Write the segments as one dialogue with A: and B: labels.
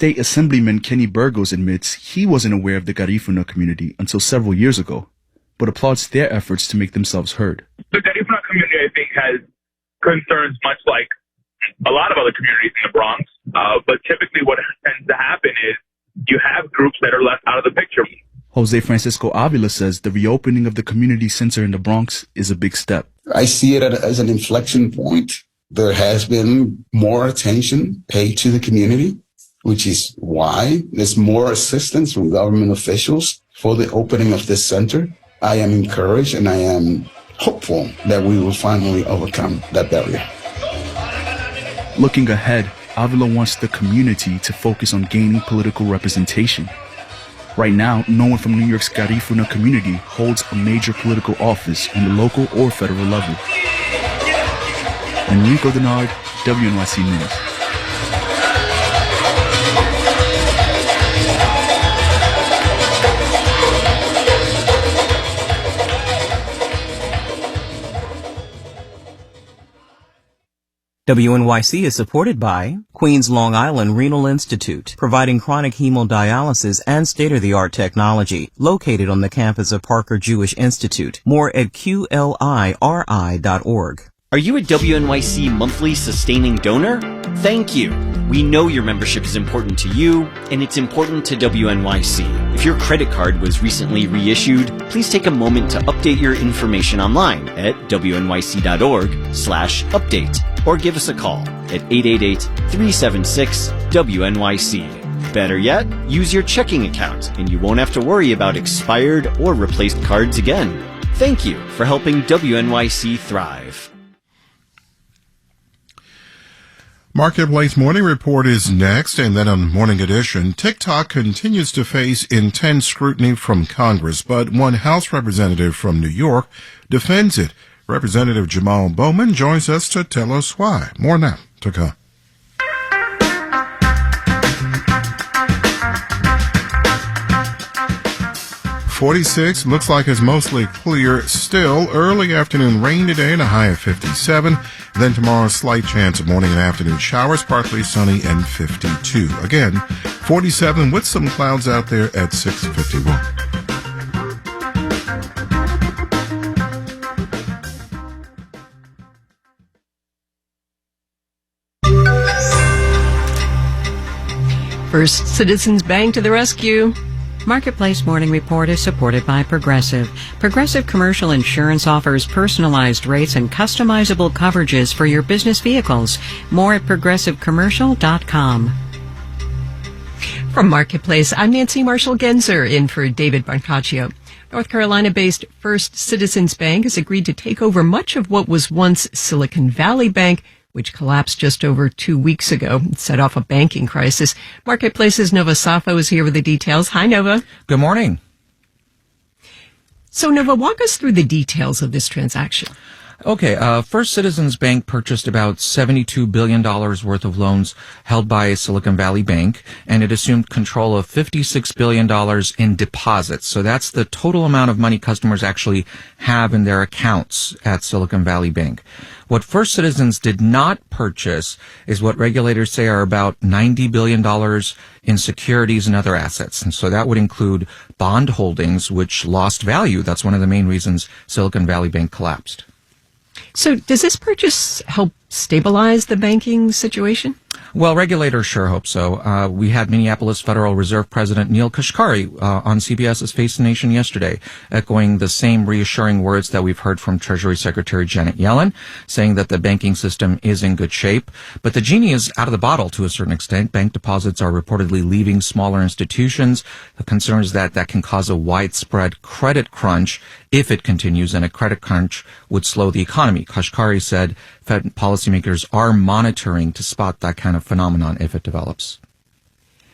A: State Assemblyman Kenny Burgos admits he wasn't aware of the Garifuna community until several years ago, but applauds their efforts to make themselves heard.
B: The Garifuna community, I think, has concerns much like a lot of other communities in the Bronx, but typically what tends to happen is you have groups that are left out of the picture.
A: Jose Francisco Avila says the reopening of the community center in the Bronx is a big step.
C: I see it as an inflection point. There has been more attention paid to the community, which is why there's more assistance from government officials for the opening of this center. I am encouraged and I am hopeful that we will finally overcome that barrier.
A: Looking ahead, Avila wants the community to focus on gaining political representation. Right now, no one from New York's Garifuna community holds a major political office on the local or federal level. Enrico Denard, WNYC News.
D: WNYC is supported by Queens Long Island Renal Institute, providing chronic hemodialysis and state-of-the-art technology, located on the campus of Parker Jewish Institute. More at qliri.org.
E: Are you a WNYC monthly sustaining donor? Thank you. We know your membership is important to you, and it's important to WNYC. If your credit card was recently reissued, please take a moment to update your information online at wnyc.org/update, or give us a call at 888-376-WNYC. Better yet, use your checking account, and you won't have to worry about expired or replaced cards again. Thank you for helping WNYC thrive.
F: Marketplace Morning Report is next, and then on Morning Edition, TikTok continues to face intense scrutiny from Congress, but one House representative from New York defends it. Representative Jamal Bowman joins us to tell us why. More now to come. 46, looks like it's mostly clear still. Early afternoon rain today and a high of 57. Then tomorrow, slight chance of morning and afternoon showers, partly sunny and 52. Again, 47 with some clouds out there at 6:51.
G: First Citizens Bank to the rescue. Marketplace Morning Report is supported by Progressive. Progressive Commercial Insurance offers personalized rates and customizable coverages for your business vehicles. More at progressivecommercial.com. From Marketplace, I'm Nancy Marshall-Genzer in for David Brancaccio. North Carolina-based First Citizens Bank has agreed to take over much of what was once Silicon Valley Bank, which collapsed just over 2 weeks ago. It set off a banking crisis. Marketplace's Nova Safo is here with the details. Hi, Nova.
H: Good morning.
G: So, Nova, walk us through the details of this transaction.
H: Okay, First Citizens Bank purchased about $72 billion worth of loans held by Silicon Valley Bank, and it assumed control of $56 billion in deposits. So that's the total amount of money customers actually have in their accounts at Silicon Valley Bank. What First Citizens did not purchase is what regulators say are about $90 billion in securities and other assets. And so that would include bond holdings, which lost value. That's one of the main reasons Silicon Valley Bank collapsed.
G: So does this purchase help stabilize the banking situation?
H: Well, regulators sure hope so. We had Minneapolis Federal Reserve President Neil Kashkari on CBS's Face the Nation yesterday, echoing the same reassuring words that we've heard from Treasury Secretary Janet Yellen, saying that the banking system is in good shape. But the genie is out of the bottle to a certain extent. Bank deposits are reportedly leaving smaller institutions. The concern is that that can cause a widespread credit crunch if it continues, and a credit crunch would slow the economy. Kashkari said Fed policymakers are monitoring to spot that kind of phenomenon if it develops.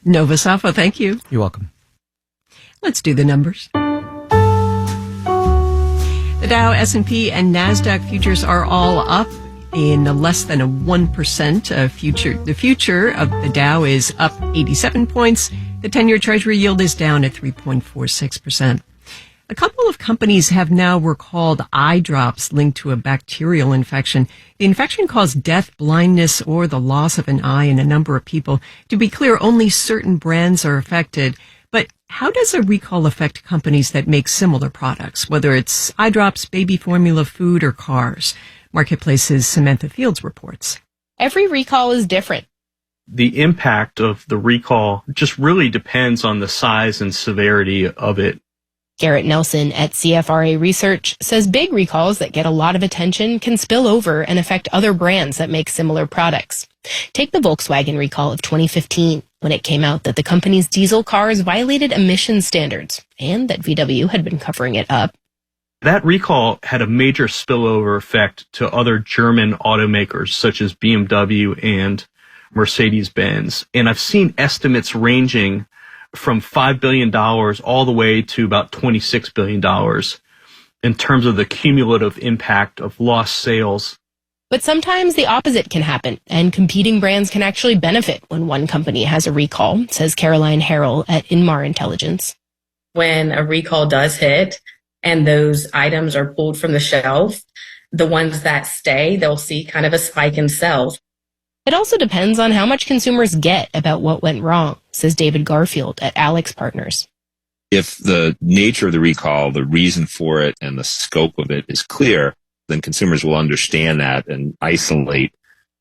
G: Nova Safo, thank you.
H: You're welcome.
G: Let's do the numbers. The Dow, S&P, and NASDAQ futures are all up in less than a 1%. The future of the Dow is up 87 points. The 10-year Treasury yield is down at 3.46%. A couple of companies have now recalled eye drops linked to a bacterial infection. The infection caused death, blindness, or the loss of an eye in a number of people. To be clear, only certain brands are affected. But how does a recall affect companies that make similar products, whether it's eye drops, baby formula, food, or cars? Marketplace's Samantha Fields reports.
I: Every recall is different.
J: The impact of the recall just really depends on the size and severity of it.
I: Garrett Nelson at CFRA Research says big recalls that get a lot of attention can spill over and affect other brands that make similar products. Take the Volkswagen recall of 2015, when it came out that the company's diesel cars violated emissions standards and that VW had been covering it up.
J: That recall had a major spillover effect to other German automakers such as BMW and Mercedes-Benz. And I've seen estimates ranging from $5 billion all the way to about $26 billion in terms of the cumulative impact of lost sales.
I: But sometimes the opposite can happen, and competing brands can actually benefit when one company has a recall, says Caroline Harrell at Inmar Intelligence.
K: When a recall does hit and those items are pulled from the shelf, the ones that stay, they'll see kind of a spike in sales.
I: It also depends on how much consumers get about what went wrong, says David Garfield at Alex Partners.
L: If the nature of the recall, the reason for it, and the scope of it is clear, then consumers will understand that and isolate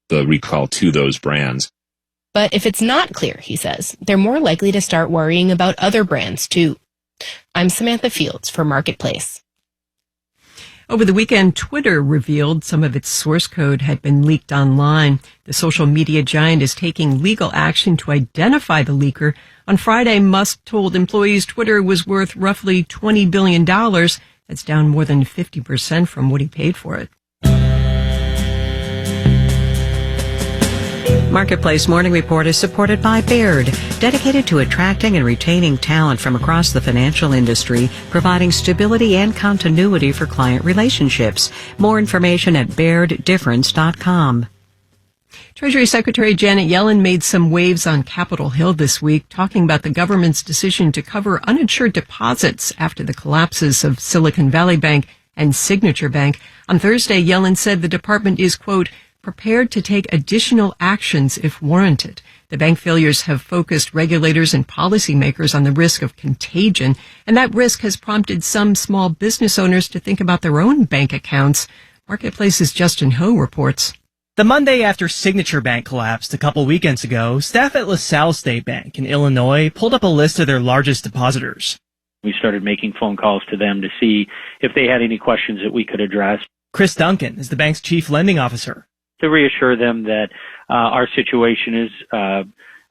L: the recall to those brands.
I: But if it's not clear, he says, they're more likely to start worrying about other brands too. I'm Samantha Fields for Marketplace.
G: Over the weekend, Twitter revealed some of its source code had been leaked online. The social media giant is taking legal action to identify the leaker. On Friday, Musk told employees Twitter was worth roughly $20 billion. That's down more than 50% from what he paid for it. Marketplace Morning Report is supported by Baird, dedicated to attracting and retaining talent from across the financial industry, providing stability and continuity for client relationships. More information at BairdDifference.com. Treasury Secretary Janet Yellen made some waves on Capitol Hill this week, talking about the government's decision to cover uninsured deposits after the collapses of Silicon Valley Bank and Signature Bank. On Thursday, Yellen said the department is, quote, prepared to take additional actions if warranted. The bank failures have focused regulators and policymakers on the risk of contagion, and that risk has prompted some small business owners to think about their own bank accounts. Marketplace's Justin Ho reports.
M: The Monday after Signature Bank collapsed a couple weekends ago, staff at LaSalle State Bank in Illinois pulled up a list of their largest depositors.
N: We started making phone calls to them to see if they had any questions that we could address.
M: Chris Duncan is the bank's chief lending officer.
N: To reassure them that our situation is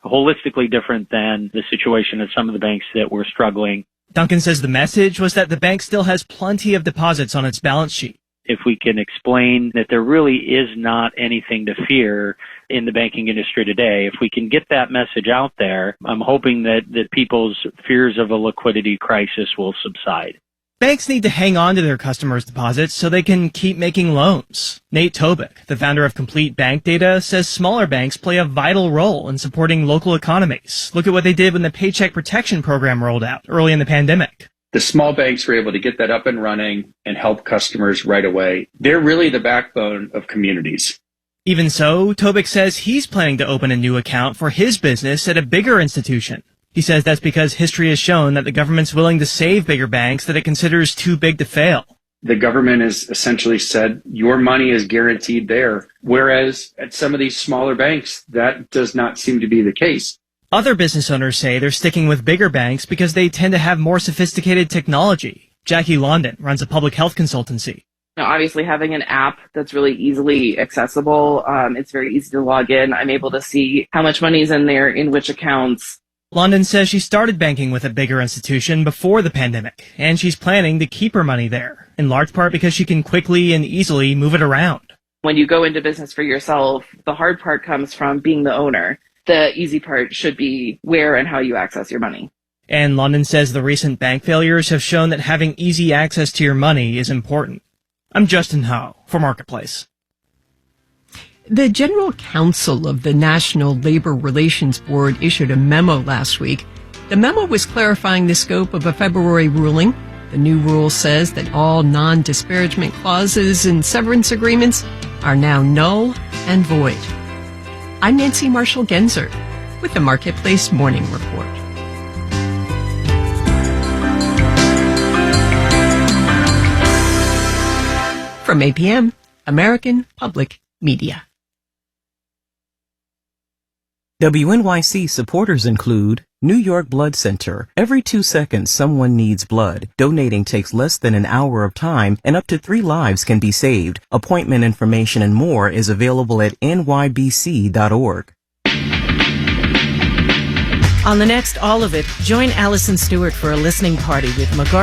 N: holistically different than the situation of some of the banks that were struggling.
M: Duncan says the message was that the bank still has plenty of deposits on its balance sheet.
N: If we can explain that there really is not anything to fear in the banking industry today, if we can get that message out there, I'm hoping that people's fears of a liquidity crisis will subside.
M: Banks need to hang on to their customers' deposits so they can keep making loans. Nate Tobick, the founder of Complete Bank Data, says smaller banks play a vital role in supporting local economies. Look at what they did when the Paycheck Protection Program rolled out early in the pandemic.
O: The small banks were able to get that up and running and help customers right away. They're really the backbone of communities.
M: Even so, Tobick says he's planning to open a new account for his business at a bigger institution. He says that's because history has shown that the government's willing to save bigger banks that it considers too big to fail.
O: The government has essentially said your money is guaranteed there, whereas at some of these smaller banks, that does not seem to be the case.
M: Other business owners say they're sticking with bigger banks because they tend to have more sophisticated technology. Jackie London runs a public health consultancy.
P: Obviously, having an app that's really easily accessible, it's very easy to log in. I'm able to see how much money is in there, in which accounts.
M: London says she started banking with a bigger institution before the pandemic, and she's planning to keep her money there, in large part because she can quickly and easily move it around.
P: When you go into business for yourself, the hard part comes from being the owner. The easy part should be where and how you access your money.
M: And London says the recent bank failures have shown that having easy access to your money is important. I'm Justin Ho for Marketplace.
G: The General Counsel of the National Labor Relations Board issued a memo last week. The memo was clarifying the scope of a February ruling The new rule says that all non-disparagement clauses in severance agreements are now null and void. I'm Nancy Marshall Genzer with the Marketplace Morning Report. From APM, American Public Media.
D: WNYC supporters include New York Blood Center. Every 2 seconds, someone needs blood. Donating takes less than an hour of time, and up to 3 lives can be saved. Appointment information and more is available at nybc.org.
Q: On the next All of It, join Allison Stewart for a listening party with McGarry.